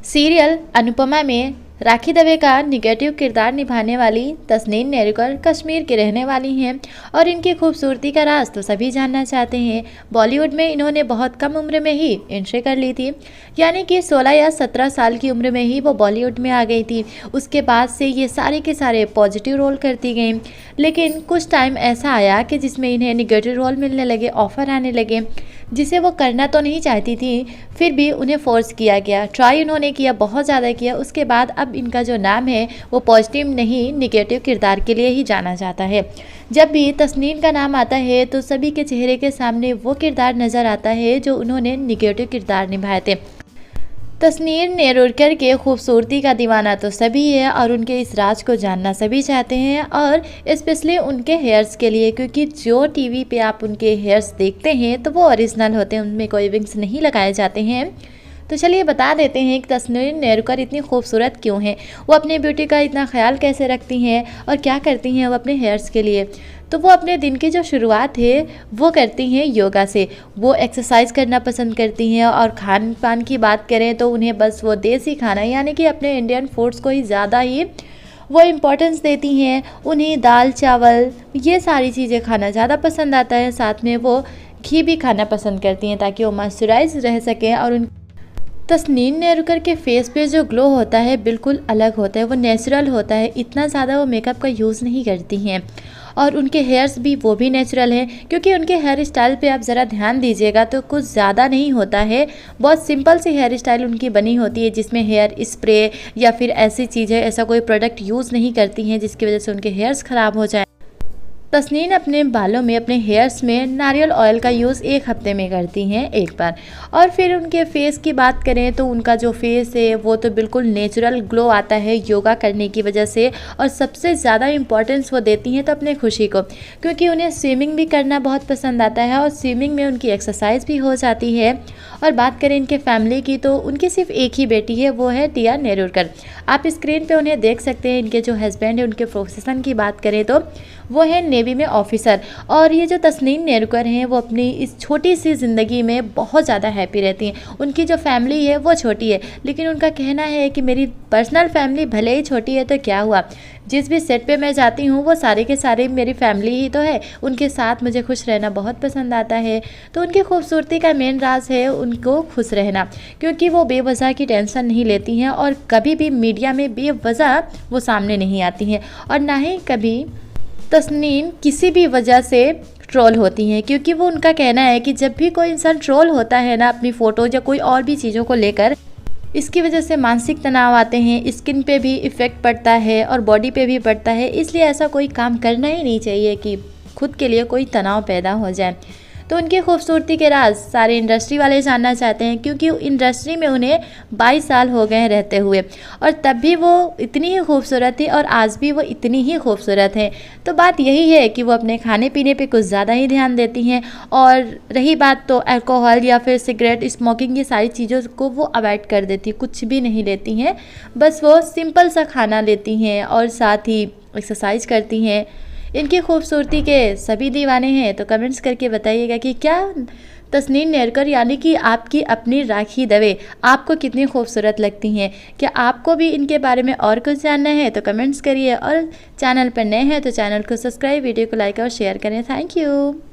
Serial Anupama में राखी दवे का negative किरदार निभाने वाली तस्नीन नेरुकर कश्मीर की रहने वाली हैं और इनकी खूबसूरती का राज तो सभी जानना चाहते हैं। बॉलीवुड में इन्होंने बहुत कम उम्र में ही एंट्री कर ली थी, यानी कि 16 या 17 साल की उम्र में ही वो बॉलीवुड में आ गई थी। उसके बाद से ये सारे के सारे पॉजिटिव रोल करती गई, लेकिन कुछ टाइम ऐसा आया कि जिसमें इन्हें निगेटिव रोल मिलने लगे, ऑफर आने लगे, जिसे वो करना तो नहीं चाहती थी, फिर भी उन्हें फोर्स किया गया। ट्राई उन्होंने किया, बहुत ज़्यादा किया। उसके बाद अब इनका जो नाम है वो पॉजिटिव नहीं निगेटिव किरदार के लिए ही जाना जाता है। जब भी तस्नीन का नाम आता है तो सभी के चेहरे के सामने वो किरदार नज़र आता है जो उन्होंने निगेटिव किरदार निभाए थे। तस्नीन नेरुरकर के खूबसूरती का दीवाना तो सभी है और उनके इस राज को जानना सभी चाहते हैं, और स्पेशली उनके हेयर्स के लिए, क्योंकि जो टीवी पे आप उनके हेयर्स देखते हैं तो वो ओरिजिनल होते हैं, उनमें कोई विंग्स नहीं लगाए जाते हैं। तो चलिए बता देते हैं कि तस्नीन नेरुरकर इतनी खूबसूरत क्यों है, वो अपने ब्यूटी का इतना ख्याल कैसे रखती हैं और क्या करती हैं वो अपने हेयर्स के लिए। तो वो अपने दिन की जो शुरुआत है वो करती हैं योगा से। वो एक्सरसाइज करना पसंद करती हैं, और खान पान की बात करें तो उन्हें बस वो देसी खाना यानी कि अपने इंडियन फूड्स को ही ज़्यादा ही वो इम्पोर्टेंस देती हैं। उन्हें दाल चावल ये सारी चीज़ें खाना ज़्यादा पसंद आता है, साथ में वो घी भी खाना पसंद करती हैं ताकि वो मॉइस्चराइज रह सकें। और उन तस्नीन नेरुरकर के फेस पे जो ग्लो होता है बिल्कुल अलग होता है, वो नेचुरल होता है, इतना ज़्यादा वो मेकअप का यूज़ नहीं करती हैं। और उनके हेयर्स भी वो भी नेचुरल हैं, क्योंकि उनके हेयर स्टाइल पे आप ज़रा ध्यान दीजिएगा तो कुछ ज़्यादा नहीं होता है, बहुत सिंपल सी हेयर स्टाइल उनकी बनी होती है, जिसमें हेयर स्प्रे या फिर ऐसी चीज़ें, ऐसा कोई प्रोडक्ट यूज़ नहीं करती हैं जिसकी वजह से उनके हेयर्स ख़राब हो जाए। तस्नीन अपने बालों में, अपने हेयर्स में नारियल ऑयल का यूज़ 1 हफ्ते में करती हैं एक बार। और फिर उनके फेस की बात करें तो उनका जो फेस है वो तो बिल्कुल नेचुरल ग्लो आता है योगा करने की वजह से। और सबसे ज़्यादा इम्पॉर्टेंस वो देती हैं तो अपने खुशी को, क्योंकि उन्हें स्विमिंग भी करना बहुत पसंद आता है और स्विमिंग में उनकी एक्सरसाइज भी हो जाती है। और बात करें इनके फैमिली की तो उनकी सिर्फ एक ही बेटी है, वो है टिया नेरुरकर। आप स्क्रीन पे उन्हें देख सकते हैं। इनके जो हस्बैंड है उनके प्रोफेशन की बात करें तो वो है नेवी में ऑफिसर। और ये जो तस्नीन नेरुरकर हैं वो अपनी इस छोटी सी ज़िंदगी में बहुत ज़्यादा हैप्पी रहती हैं। उनकी जो फैमिली है वो छोटी है, लेकिन उनका कहना है कि मेरी पर्सनल फैमिली भले ही छोटी है तो क्या हुआ, जिस भी सेट पे मैं जाती हूँ वो सारे के सारे मेरी फैमिली ही तो है, उनके साथ मुझे खुश रहना बहुत पसंद आता है। तो उनकी खूबसूरती का मेन राज है उनको खुश रहना, क्योंकि वो बेवजह की टेंशन नहीं लेती हैं और कभी भी मीडिया में बेवजह वो सामने नहीं आती हैं, और ना ही कभी तस्नीन किसी भी वजह से ट्रोल होती हैं। क्योंकि वो उनका कहना है कि जब भी कोई इंसान ट्रोल होता है ना अपनी फ़ोटो या कोई और भी चीज़ों को लेकर, इसकी वजह से मानसिक तनाव आते हैं, स्किन पे भी इफ़ेक्ट पड़ता है और बॉडी पे भी पड़ता है। इसलिए ऐसा कोई काम करना ही नहीं चाहिए कि खुद के लिए कोई तनाव पैदा हो जाए। तो उनकी खूबसूरती के राज सारे इंडस्ट्री वाले जानना चाहते हैं, क्योंकि इंडस्ट्री में उन्हें 22 साल हो गए रहते हुए, और तब भी वो इतनी ही खूबसूरत थी और आज भी वो इतनी ही खूबसूरत हैं। तो बात यही है कि वो अपने खाने पीने पे कुछ ज़्यादा ही ध्यान देती हैं, और रही बात तो अल्कोहल या फिर सिगरेट स्मोकिंग, ये सारी चीज़ों को वो अवॉइड कर देती, कुछ भी नहीं लेती हैं। बस वो सिंपल सा खाना लेती हैं और साथ ही एक्सरसाइज करती हैं। इनकी खूबसूरती के सभी दीवाने हैं। तो कमेंट्स करके बताइएगा कि क्या तस्नीन नेरुरकर यानी कि आपकी अपनी राखी दवे आपको कितनी खूबसूरत लगती हैं। क्या आपको भी इनके बारे में और कुछ जानना है तो कमेंट्स करिए, और चैनल पर नए हैं तो चैनल को सब्सक्राइब, वीडियो को लाइक और शेयर करें। Thank you.